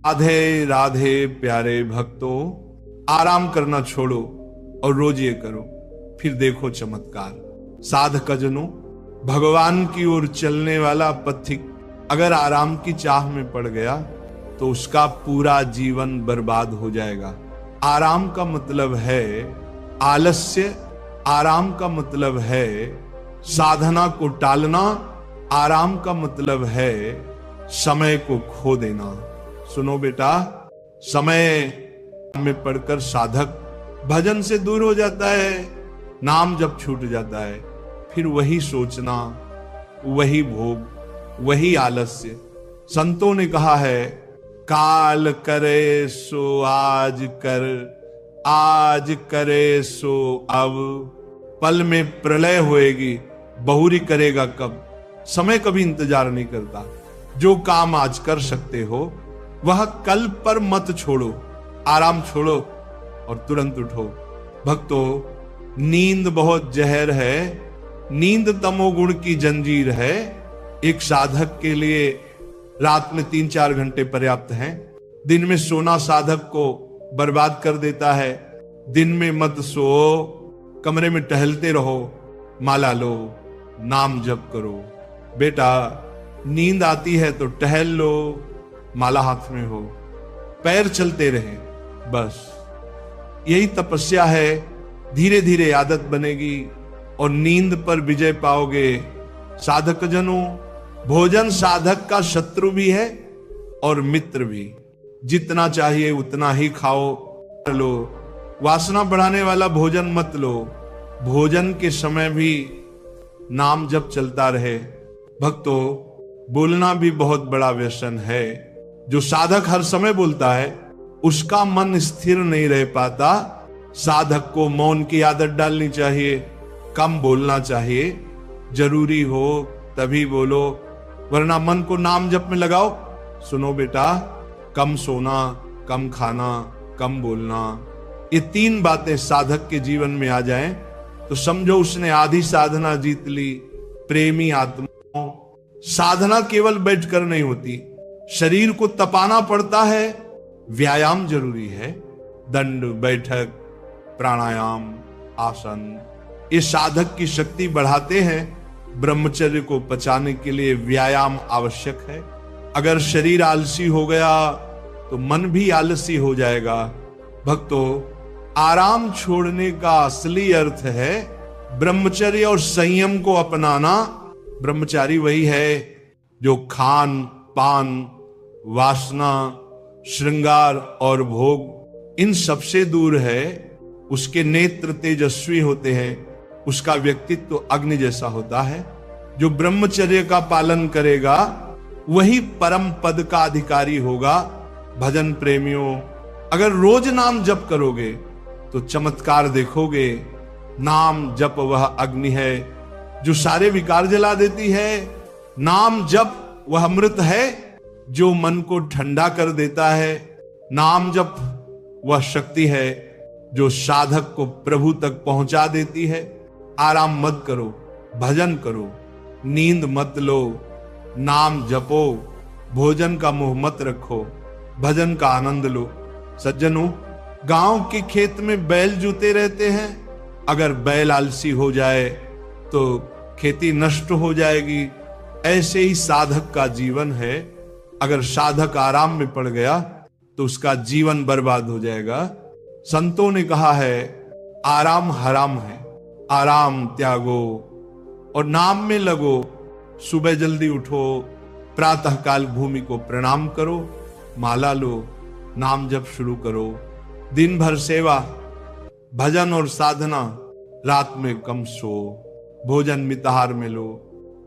राधे राधे प्यारे भक्तों, आराम करना छोड़ो और रोज ये करो, फिर देखो चमत्कार। साधकजनों, भगवान की ओर चलने वाला पथिक अगर आराम की चाह में पड़ गया तो उसका पूरा जीवन बर्बाद हो जाएगा। आराम का मतलब है आलस्य, आराम का मतलब है साधना को टालना, आराम का मतलब है समय को खो देना। सुनो बेटा, समय में पढ़कर साधक भजन से दूर हो जाता है, नाम जब छूट जाता है, फिर वही सोचना, वही भोग, वही आलस्य। संतों ने कहा है, काल करे सो आज कर, आज करे सो अब। पल में प्रलय होएगी, बहुरी करेगा कब। समय कभी इंतजार नहीं करता। जो काम आज कर सकते हो वह कल पर मत छोड़ो। आराम छोड़ो और तुरंत उठो। भक्तों, नींद बहुत जहर है, नींद तमोगुण की जंजीर है। एक साधक के लिए रात में 3-4 घंटे पर्याप्त हैं। दिन में सोना साधक को बर्बाद कर देता है। दिन में मत सो, कमरे में टहलते रहो, माला लो, नाम जप करो। बेटा, नींद आती है तो टहल लो, माला हाथ में हो, पैर चलते रहे, बस यही तपस्या है। धीरे धीरे आदत बनेगी और नींद पर विजय पाओगे। साधक जनों, भोजन साधक का शत्रु भी है और मित्र भी। जितना चाहिए उतना ही खाओ लो, वासना बढ़ाने वाला भोजन मत लो। भोजन के समय भी नाम जप चलता रहे। भक्तों, बोलना भी बहुत बड़ा व्यसन है। जो साधक हर समय बोलता है उसका मन स्थिर नहीं रह पाता। साधक को मौन की आदत डालनी चाहिए, कम बोलना चाहिए। जरूरी हो तभी बोलो, वरना मन को नाम जप में लगाओ। सुनो बेटा, कम सोना, कम खाना, कम बोलना, ये 3 बातें साधक के जीवन में आ जाएं तो समझो उसने आधी साधना जीत ली। प्रेमी आत्मा, साधना केवल बैठकर नहीं होती, शरीर को तपाना पड़ता है। व्यायाम जरूरी है। दंड बैठक, प्राणायाम, आसन, ये साधक की शक्ति बढ़ाते हैं। ब्रह्मचर्य को पचाने के लिए व्यायाम आवश्यक है। अगर शरीर आलसी हो गया तो मन भी आलसी हो जाएगा। भक्तों, आराम छोड़ने का असली अर्थ है ब्रह्मचर्य और संयम को अपनाना। ब्रह्मचारी वही है जो खान पान, वासना, श्रृंगार और भोग इन सबसे दूर है। उसके नेत्र तेजस्वी होते हैं, उसका व्यक्तित्व अग्नि जैसा होता है। जो ब्रह्मचर्य का पालन करेगा वही परम पद का अधिकारी होगा। भजन प्रेमियों, अगर रोज नाम जप करोगे तो चमत्कार देखोगे। नाम जप वह अग्नि है जो सारे विकार जला देती है। नाम जप वह अमृत है जो मन को ठंडा कर देता है। नाम जप वह शक्ति है जो साधक को प्रभु तक पहुंचा देती है। आराम मत करो, भजन करो, नींद मत लो, नाम जपो, भोजन का मोह मत रखो, भजन का आनंद लो। सज्जनों, गांव के खेत में बैल जूते रहते हैं। अगर बैल आलसी हो जाए तो खेती नष्ट हो जाएगी। ऐसे ही साधक का जीवन है। अगर साधक आराम में पड़ गया तो उसका जीवन बर्बाद हो जाएगा। संतों ने कहा है, आराम हराम है, आराम त्यागो और नाम में लगो। सुबह जल्दी उठो, प्रातः काल भूमि को प्रणाम करो, माला लो, नाम जप शुरू करो। दिन भर सेवा, भजन और साधना, रात में कम सो, भोजन मिताहार में लो।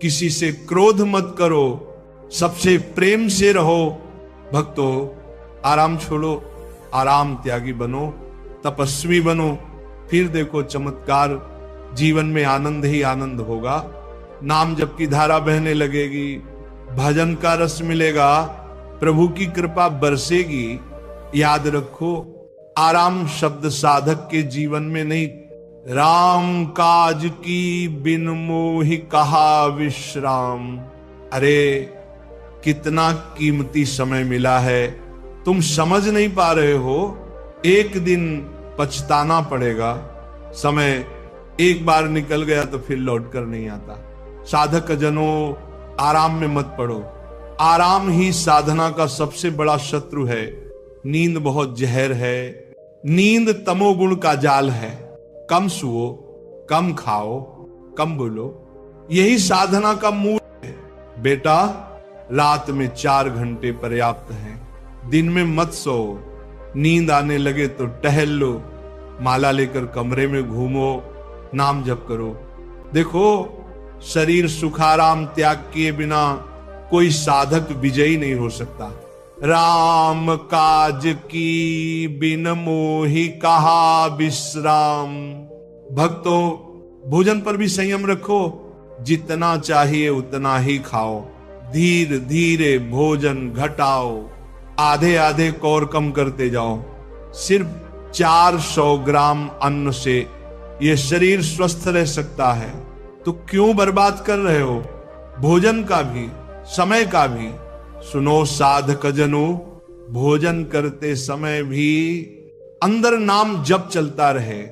किसी से क्रोध मत करो, सबसे प्रेम से रहो। भक्तों, आराम छोड़ो, आराम त्यागी बनो, तपस्वी बनो, फिर देखो चमत्कार। जीवन में आनंद ही आनंद होगा। नाम जप की धारा बहने लगेगी, भजन का रस मिलेगा, प्रभु की कृपा बरसेगी। याद रखो, आराम शब्द साधक के जीवन में नहीं, राम काज की बिन मोहि कहा विश्राम। अरे कितना कीमती समय मिला है, तुम समझ नहीं पा रहे हो, एक दिन पछताना पड़ेगा। समय एक बार निकल गया तो फिर लौट कर नहीं आता। साधक जनों, आराम में मत पड़ो। आराम ही साधना का सबसे बड़ा शत्रु है। नींद बहुत जहर है। नींद तमोगुण का जाल है। कम सुओ, कम खाओ, कम बोलो, यही साधना का मूल है। बेटा, रात में 4 घंटे पर्याप्त हैं। दिन में मत सो। नींद आने लगे तो टहल लो, माला लेकर कमरे में घूमो, नाम जप करो। देखो, शरीर सुखाराम त्याग किए बिना कोई साधक विजयी नहीं हो सकता। राम काज की बिन मोहि कहा विश्राम। भक्तों, भोजन पर भी संयम रखो। जितना चाहिए उतना ही खाओ। धीरे धीरे भोजन घटाओ। आधे आधे कौर कम करते जाओ। सिर्फ 400 ग्राम अन्न से ये शरीर स्वस्थ रह सकता है, तो क्यों बर्बाद कर रहे हो? भोजन का भी, समय का भी। सुनो साधक जनों, भोजन करते समय भी अंदर नाम जप चलता रहे,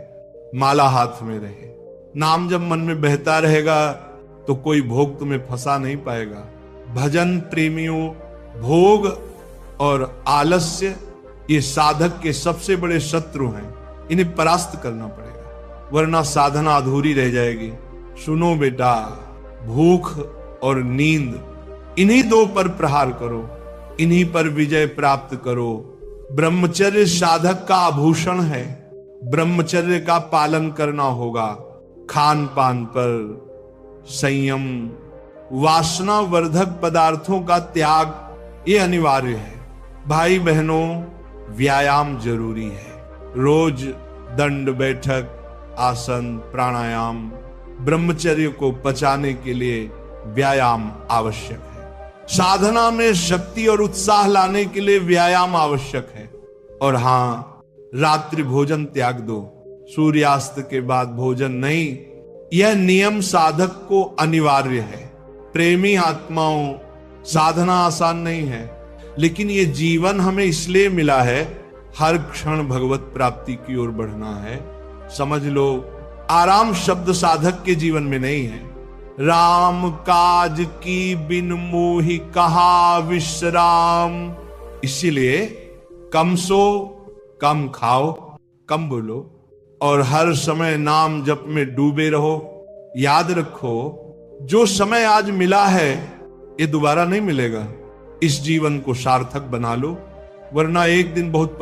माला हाथ में रहे। नाम जब मन में बहता रहेगा तो कोई भोग तुम्हें फंसा नहीं पाएगा। भजन प्रेमियों, भोग और आलस्य ये साधक के सबसे बड़े शत्रु हैं। इन्हें परास्त करना पड़ेगा, वरना साधना अधूरी रह जाएगी। सुनो बेटा, भूख और नींद, इन्हीं 2 पर प्रहार करो, इन्हीं पर विजय प्राप्त करो। ब्रह्मचर्य साधक का आभूषण है। ब्रह्मचर्य का पालन करना होगा। खान पान पर संयम, वासना वर्धक पदार्थों का त्याग, ये अनिवार्य है। भाई बहनों, व्यायाम जरूरी है। रोज दंड बैठक, आसन, प्राणायाम, ब्रह्मचर्य को पचाने के लिए व्यायाम आवश्यक है। साधना में शक्ति और उत्साह लाने के लिए व्यायाम आवश्यक है। और हां, रात्रि भोजन त्याग दो। सूर्यास्त के बाद भोजन नहीं, यह नियम साधक को अनिवार्य है। प्रेमी आत्माओं, साधना आसान नहीं है, लेकिन ये जीवन हमें इसलिए मिला है, हर क्षण भगवत प्राप्ति की ओर बढ़ना है। समझ लो, आराम शब्द साधक के जीवन में नहीं है। राम काज की बिन मोहि कहा विश्राम। इसीलिए कम सो, कम खाओ, कम बोलो और हर समय नाम जप में डूबे रहो। याद रखो, जो समय आज मिला है ये दोबारा नहीं मिलेगा। इस जीवन को सार्थक बना लो, वरना एक दिन बहुत